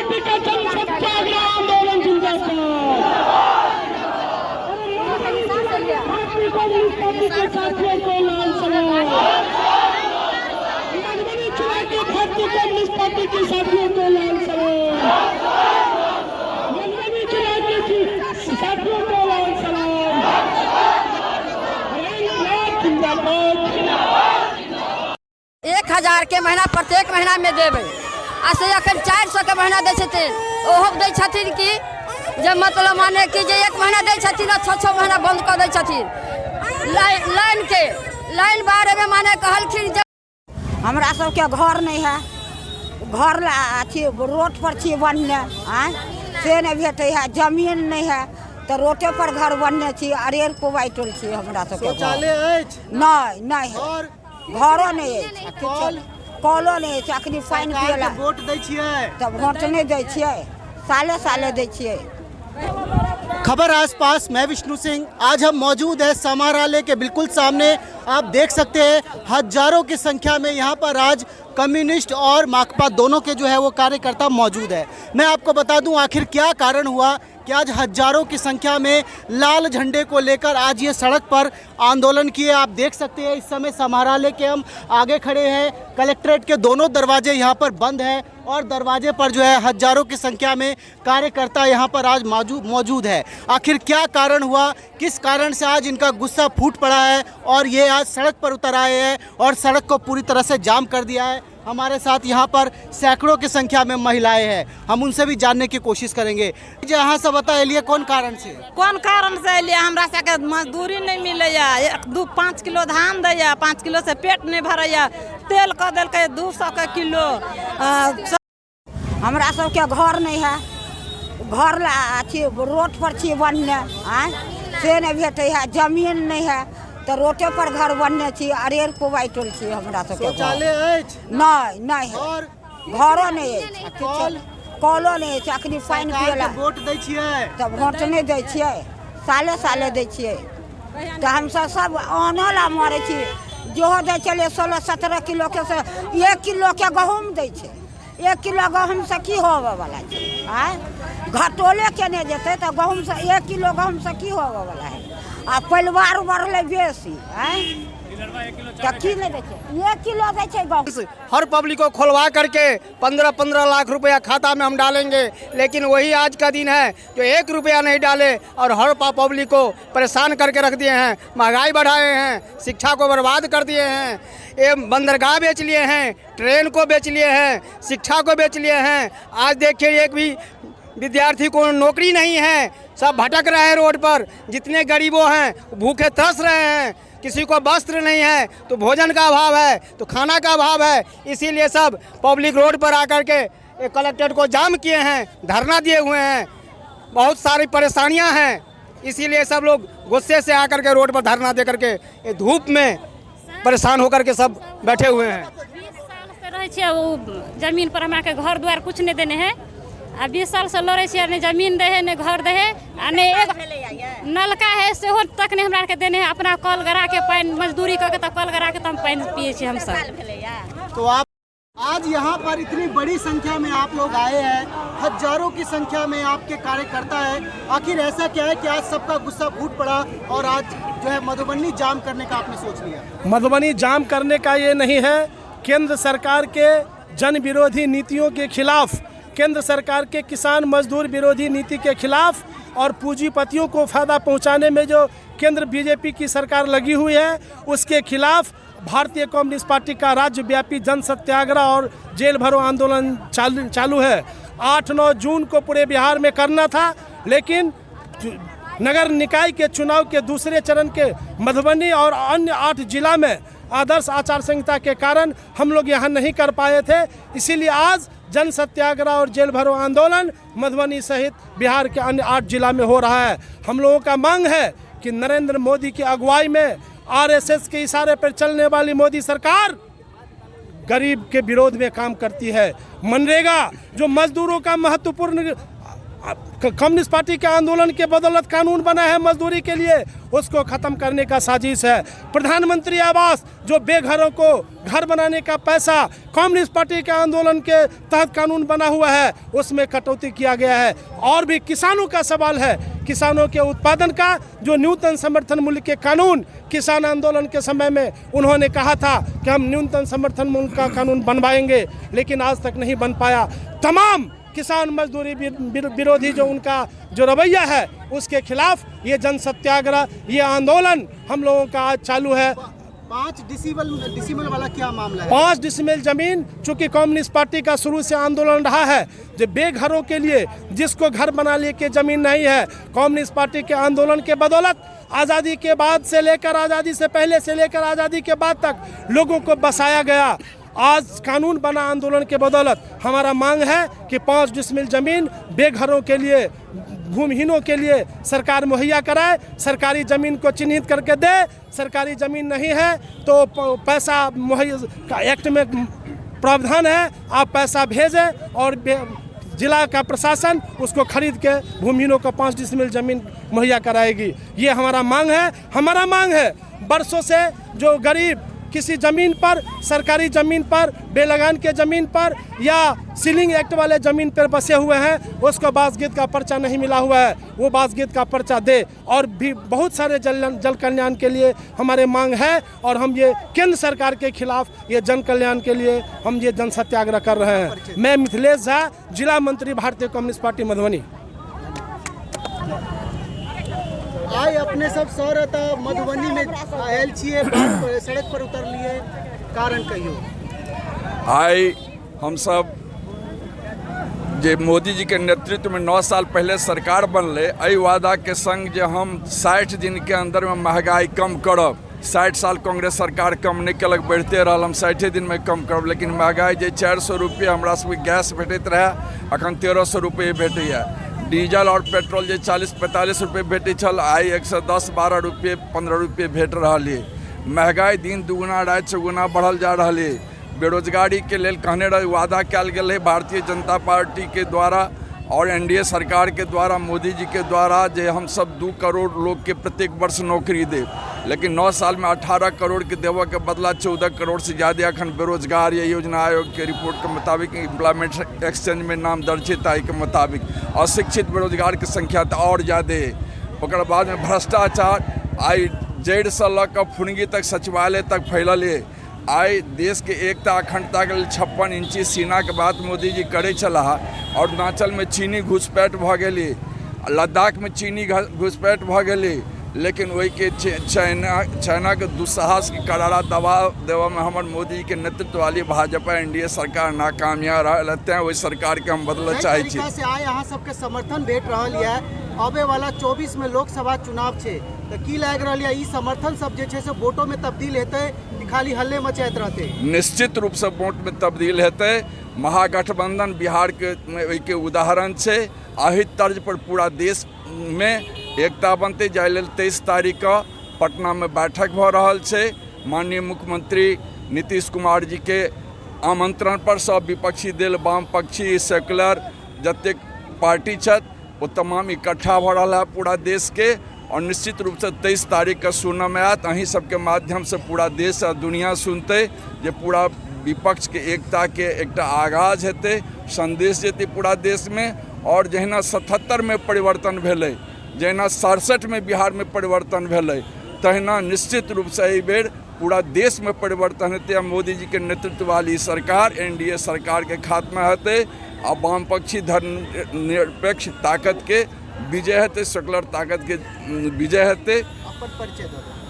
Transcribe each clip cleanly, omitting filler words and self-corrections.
Party का जन सत्याग्रह आंदोलन जिंदाबाद। भारतीय कम्युनिस्ट पार्टी के साथियों को लाल सलाम। मधुबनी चुनाव के भारतीय कम्युनिस्ट पार्टी के साथियों को लाल सलाम। मधुबनी चुनाव के साथियों को लाल सलाम। जिंदाबाद। 1000 के महीना प्रत्येक महीना में देवे ऐसे अखन 400 के महीना दै छथिन ओहो दै छथिन कि जे मतलब माने कि जे एक महीना दै छथिन 6 महीना बंद कर दै छथिन लाइन बारे में माने कहलखिन जे हमरा सबके घर नहीं है, घर अथी रोड पर छी बनने से नहीं भेटे है, जमीन नहीं है तो रोडे पर घर बनने छी। अरेर को बाइटल छी हमरा सबके नहीं है, घरो नहीं है, कलो नहीं है। अखनी पानी पियला वोट दै छियै तब वोट नहीं दै छियै, साले दै छियै। खबर आसपास, मैं विष्णु सिंह। आज हम मौजूद है समाहरणालय के बिल्कुल सामने। आप देख सकते हैं हजारों की संख्या में यहाँ पर आज कम्युनिस्ट और माकपा दोनों के जो है वो कार्यकर्ता मौजूद है। मैं आपको बता दूं आखिर क्या कारण हुआ कि आज हजारों की संख्या में लाल झंडे को लेकर आज ये सड़क पर आंदोलन किए। आप देख सकते हैं इस समय समाहरणालय के हम आगे खड़े हैं। कलेक्ट्रेट के दोनों दरवाजे यहाँ पर बंद हैं और दरवाजे पर जो है हजारों की संख्या में कार्यकर्ता यहाँ पर आज मौजूद है। आखिर क्या कारण हुआ, किस कारण से आज इनका गुस्सा फूट पड़ा है और ये आज सड़क पर उतर आए हैं और सड़क को पूरी तरह से जाम कर दिया है। हमारे साथ यहाँ पर सैकड़ों की संख्या में महिलाएं हैं, हम उनसे भी जानने की कोशिश करेंगे। यहाँ से बताइए कौन कारण से एलिए? हमरा सबके मजदूरी नहीं मिले, 5 किलो धान दैया, 5 किलो से पेट नहीं भरैया, तेल कह दिल 200 के किलो। हमरा सबके घर नहीं है, घर अथी रोड पर छी बनने से नहीं भेटे है, जमीन नहीं है तो रोडे पर घर बनने छी। अरेर को बाइटल छी हमरा सबके नहीं है, घरो नहीं है, कलो नहीं है। अखनी पानी पियला वोट दै छियै तब वोट नहीं दै छियै, साले दै छियै। तो हम सब आनला मारे छी, जो दै चले 16-17 किलो के से 1 किलो के गहूँम दै छै। 1 किलो गहूँम से की होबे वाला छै? घटोले केने जेते तो गहूँम से 1 किलो गहूँम से की होबे वाला है? आ परिवार बढ़ले बेसी हर पब्लिक को खुलवा करके 15-15 लाख रुपया खाता में हम डालेंगे, लेकिन वही आज का दिन है जो 1 रुपया नहीं डाले और हर पब्लिक को परेशान करके रख दिए हैं। महंगाई बढ़ाए हैं, शिक्षा को बर्बाद कर दिए हैं, ये बंदरगाह बेच लिए हैं, ट्रेन को बेच लिए हैं, शिक्षा को बेच लिए हैं। आज देखिए एक भी विद्यार्थी को नौकरी नहीं है, सब भटक रहे हैं रोड पर। जितने गरीबों हैं भूखे तरस रहे हैं, किसी को वस्त्र नहीं है तो भोजन का अभाव है तो खाना का अभाव है। इसीलिए सब पब्लिक रोड पर आकर के कलेक्ट्रेट को जाम किए हैं, धरना दिए हुए हैं। बहुत सारी परेशानियां हैं, इसीलिए सब लोग गुस्से से आकर के रोड पर धरना दे करके ये धूप में परेशान होकर के सब बैठे हुए हैं। 20 साल से रहे जमीन पर हमरा के घर द्वार कुछ नहीं देने हैं। 20 साल से लड़े छियै, ने जमीन दे है, ने घर दे है, ने एक नलका है सेहो तक ने हमरा के देने है। अपना कल गरा के पानी मजदूरी करके तब कल गरा के तब पानी पिए छी हम सब। तो आप आज यहाँ पर इतनी बड़ी संख्या में आप लोग आए हैं, हजारों की संख्या में आपके कार्यकर्ता हैं। आखिर ऐसा क्या है कि आज सबका गुस्सा फूट पड़ा और आज जो है मधुबनी जाम करने का आपने सोच लिया? मधुबनी जाम करने का ये नहीं है, केंद्र सरकार के जन विरोधी नीतियों के खिलाफ, केंद्र सरकार के किसान मजदूर विरोधी नीति के खिलाफ और पूंजीपतियों को फायदा पहुंचाने में जो केंद्र बीजेपी की सरकार लगी हुई है उसके खिलाफ भारतीय कम्युनिस्ट पार्टी का राज्यव्यापी जन सत्याग्रह और जेल भरो आंदोलन चालू है। 8-9 जून को पूरे बिहार में करना था, लेकिन नगर निकाय के चुनाव के दूसरे चरण के मधुबनी और अन्य 8 जिला में आदर्श आचार संहिता के कारण हम लोग यहाँ नहीं कर पाए थे। इसीलिए आज जन सत्याग्रह और जेल भरो आंदोलन मधुबनी सहित बिहार के अन्य 8 जिला में हो रहा है। हम लोगों का मांग है कि नरेंद्र मोदी की अगुवाई में आरएसएस के इशारे पर चलने वाली मोदी सरकार गरीब के विरोध में काम करती है। मनरेगा जो मजदूरों का महत्वपूर्ण कम्युनिस्ट पार्टी के आंदोलन के बदौलत कानून बना है मजदूरी के लिए, उसको ख़त्म करने का साजिश है। प्रधानमंत्री आवास जो बेघरों को घर बनाने का पैसा कम्युनिस्ट पार्टी के आंदोलन के तहत कानून बना हुआ है, उसमें कटौती किया गया है। और भी किसानों का सवाल है, किसानों के उत्पादन का जो न्यूनतम समर्थन मूल्य के कानून किसान आंदोलन के समय में उन्होंने कहा था कि हम न्यूनतम समर्थन मूल्य का कानून बनवाएंगे, लेकिन आज तक नहीं बन पाया। तमाम किसान मजदूरी विरोधी जो उनका जो रवैया है उसके खिलाफ ये जन सत्याग्रह, ये आंदोलन हम लोगों का आज चालू है। 5 डिसिमल वाला क्या मामला है? 5 डिसिमल जमीन, चूंकि कम्युनिस्ट पार्टी का शुरू से आंदोलन रहा है जो बेघरों के लिए, जिसको घर बनाने के जमीन नहीं है, कम्युनिस्ट पार्टी के आंदोलन के बदौलत आज़ादी के बाद से लेकर आज़ादी से पहले से लेकर आज़ादी के बाद तक लोगों को बसाया गया। आज कानून बना आंदोलन के बदौलत हमारा मांग है कि 5 डिसमिल जमीन बेघरों के लिए, भूमिहीनों के लिए सरकार मुहैया कराए, सरकारी ज़मीन को चिन्हित करके दे। सरकारी ज़मीन नहीं है तो पैसा मुहैया एक्ट में प्रावधान है, आप पैसा भेजें और जिला का प्रशासन उसको खरीद के भूमिहीनों को 5 डिसमिल ज़मीन मुहैया कराएगी। ये हमारा मांग है। हमारा मांग है बरसों से जो गरीब किसी ज़मीन पर, सरकारी ज़मीन पर, बेलगान के ज़मीन पर या सीलिंग एक्ट वाले ज़मीन पर बसे हुए हैं, उसको बासगीत का पर्चा नहीं मिला हुआ है, वो बासगीत का पर्चा दे। और भी बहुत सारे जल कल्याण के लिए हमारे मांग है और हम ये केंद्र सरकार के खिलाफ ये जन कल्याण के लिए हम ये जन सत्याग्रह कर रहे हैं। मैं मिथिलेश झा, जिला मंत्री भारतीय कम्युनिस्ट पार्टी मधुबनी। आए अपने सब सौरता मधुबनी में आयल छिए, सड़क पर उतर लिए, कारण कहियो? आइ हम सब जे मोदी जी के नेतृत्व में 9 साल पहले सरकार बनले, एहि वादा के संग जे हम 60 दिन के अंदर में महंगाई कम करब। 60 साल कांग्रेस सरकार कम नहीं कलक, बढ़ते रहल, हम 60 दिन में कम करब। लेकिन महंगाई जे 400 रुपये हमरा सबके गैस भेटैत रहे, अखन 1300 रुपये भेटैया। डीजल और पेट्रोल जे 40-45 रुपये भेटै छल, आइ 110-12 रुपये 15 रुपये भेट रही है। महंगाई दिन दुगुना रात चौगुना बढ़ल जा रही है। बेरोजगारी के लेल कहने रहे वादा कल गया है भारतीय जनता पार्टी के द्वारा और एनडीए सरकार के द्वारा, मोदी जी के द्वारा, जे हम सब 2 करोड़ लोग के प्रत्येक वर्ष नौकरी दे। लेकिन 9 साल में 18 करोड़ के देवे के बदला 14 करोड़ से ज़्यादा अखन बेरोजगार ये योजना आयोग के रिपोर्ट के मुताबिक, एम्प्लॉयमेंट एक्सचेंज में नाम दर्शित आई के मुताबिक अशिक्षित बेरोजगार की संख्या तो और ज़्यादा है। ओकर बाद में भ्रष्टाचार आई जड़ से लऽ फुनगी तक सचिवालय तक फैलल है। आई देश के एकता अखंडता के लिए 56 इंची सीना के बात मोदी जी करे चला। और अरुणाचल में चीनी घुसपैठ भ गई, लद्दाख में चीनी घुसपैठ भ गई, लेकिन वही के चाइना के दुस्साहस के करारा दबाव देवा में हमारे मोदी के नेतृत्व वाली भाजपा एनडीए सरकार नाकामयाब रहते हैं। वही सरकार के हम बदल चाहे से आए यहाँ सबके समर्थन भेट रहा है। आबे वाला 24 में लोकसभा चुनाव छे, तो की लग रहा है ई समर्थन सब जे छे से वोटों में तब्दील हेतै कि खाली हल्ले मचाइत रहते? निश्चित रूप से वोट में तब्दील हेतै। महागठबंधन बिहार के उदाहरण छे। अही तर्ज पर पूरा देश में एकता बनते जाय लेल 23 तारीख का पटना में बैठक भ रहल छे। माननीय मुख्यमंत्री नीतीश कुमार जी के आमंत्रण पर सब विपक्षी दल, वामपक्षी, सेकुलर जतेक पार्टी छथि वो तमाम इकट्ठा भ रहा है पूरा देश के। और निश्चित रूप से 23 तारीख का सुनने में आयत, अहीं सबके माध्यम से पूरा देश और दुनिया सुनते जे पूरा विपक्ष के एकता के एक आगाज हेतै, संदेश जेतै पूरा देश में। और जहिना 77 में परिवर्तन भेलै, जहिना 67 में बिहार में परिवर्तन भेलै, तहिना निश्चित रूप से एहि बेर पूरा देश में परिवर्तन हेतै। मोदी जी के नेतृत्व वाली सरकार, एनडीए सरकार के खात्मा हेतै और वामपक्षी धर्मनिरपेक्ष ताकत के विजय हेतै, सेकुलर ताकत के विजय हेतै।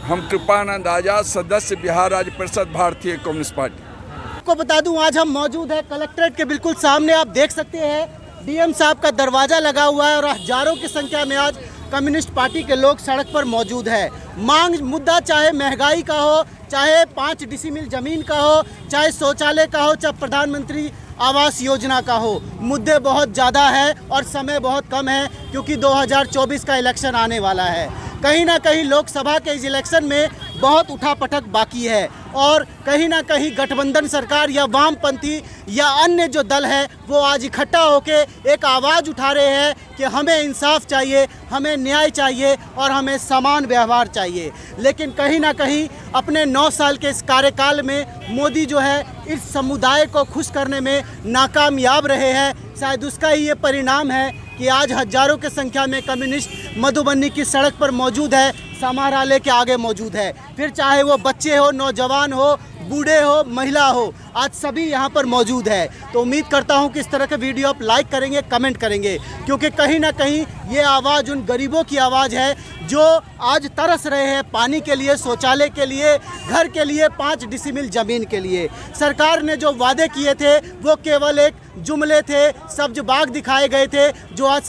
हम कृपानंद आजाद, सदस्य बिहार राज्य परिषद, भारतीय कम्युनिस्ट पार्टी। आपको बता दूं आज हम मौजूद है कलेक्ट्रेट के बिल्कुल सामने। आप देख सकते हैं डीएम साहब का दरवाज़ा लगा हुआ है और हजारों की संख्या में आज कम्युनिस्ट पार्टी के लोग सड़क पर मौजूद है। मांग मुद्दा चाहे महंगाई का हो, चाहे 5 डिसिमिल ज़मीन का हो, चाहे शौचालय का हो, चाहे प्रधानमंत्री आवास योजना का हो, मुद्दे बहुत ज़्यादा है और समय बहुत कम है क्योंकि 2024 का इलेक्शन आने वाला है। कहीं ना कहीं लोकसभा के इस इलेक्शन में बहुत उठापटक बाकी है और कहीं ना कहीं गठबंधन सरकार या वामपंथी या अन्य जो दल है वो आज इकट्ठा होके एक आवाज़ उठा रहे हैं कि हमें इंसाफ चाहिए, हमें न्याय चाहिए और हमें समान व्यवहार चाहिए। लेकिन कहीं ना कहीं अपने 9 साल के इस कार्यकाल में मोदी जो है इस समुदाय को खुश करने में नाकामयाब रहे हैं। शायद उसका ही ये परिणाम है कि आज हजारों की संख्या में कम्युनिस्ट मधुबनी की सड़क पर मौजूद है, समाहरणालय के आगे मौजूद है। फिर चाहे वो बच्चे हो, नौजवान हो, बूढ़े हो, महिला हो, आज सभी यहाँ पर मौजूद है। तो उम्मीद करता हूँ कि इस तरह के वीडियो आप लाइक करेंगे, कमेंट करेंगे, क्योंकि कहीं ना कहीं ये आवाज़ उन गरीबों की आवाज़ है जो आज तरस रहे हैं पानी के लिए, शौचालय के लिए, घर के लिए, 5 डिसिमिल ज़मीन के लिए। सरकार ने जो वादे किए थे वो केवल एक जुमले थे, सब्ज बाग दिखाए गए थे, जो आज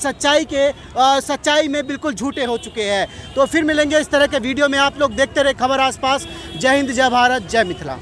सच्चाई में बिल्कुल झूठे हो चुके हैं। तो फिर मिलेंगे इस तरह के वीडियो में। आप लोग देखते रहे खबर आसपास। जय हिंद, जय भारत, जय मिथिला।